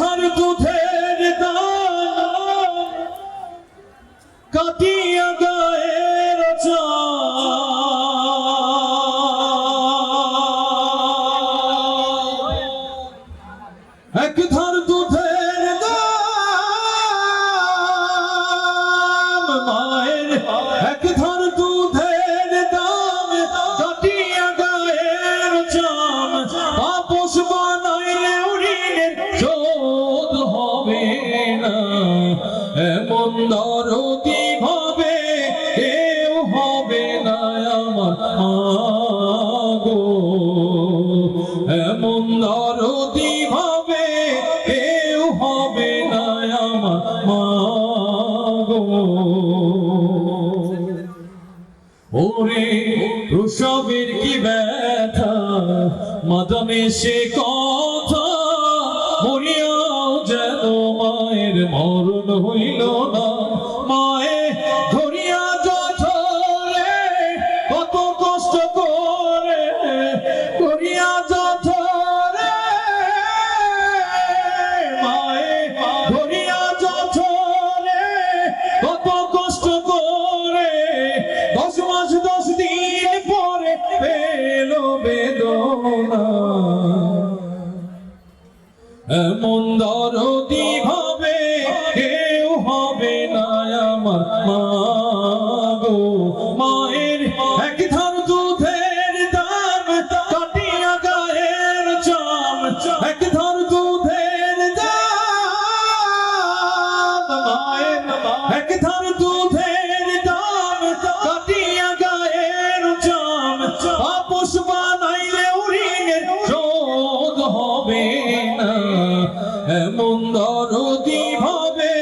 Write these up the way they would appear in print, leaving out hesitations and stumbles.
ধার দুধের দাম কাটিয়া গায়ের এক ধার দুধের দাম মায়ের এক ধার দুধের দাম কাটিয়া গায়ের চাম আপোষ বানাইলে ঋণের শোধ হবে না এমন দরদি ভাবে কেউ হবে না আমার গো এমন দরদি ভাবে কেউ হবে না আমার গো ওরে প্রসবের কি ব্যথা মাদামে সে কথা মরিয়াও যেন মায়ের মরণ হইল না মায়ে ধরিয়া যথরে কত কষ্ট করে করিয়া যথরে মায়ে ধরিয়া যথরে কত কষ্ট করে 10 মাস 10 দিন পরে পেল বেদনা এমন দরদি ভাবে কেউ হবে না আমার গো মায়ের এক ধার দুধের দাম কাটিয়া গায়ের চাম এক ধার দুধের দাম মায়ের এক ধার দুধের দাম কাটিয়া গায়ের চাম আপোষ বানাইলে ঋণের শোধ হবে না এমন দরদি ভাবে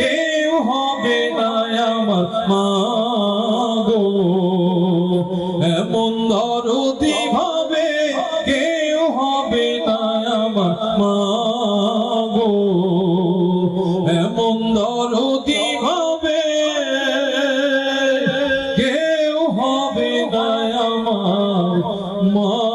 কেউ হবে না আমার গো এমন দরদি ভাবে কেউ হবে না আমার গো এমন দরদি ভাবে কেউ হবে না আমার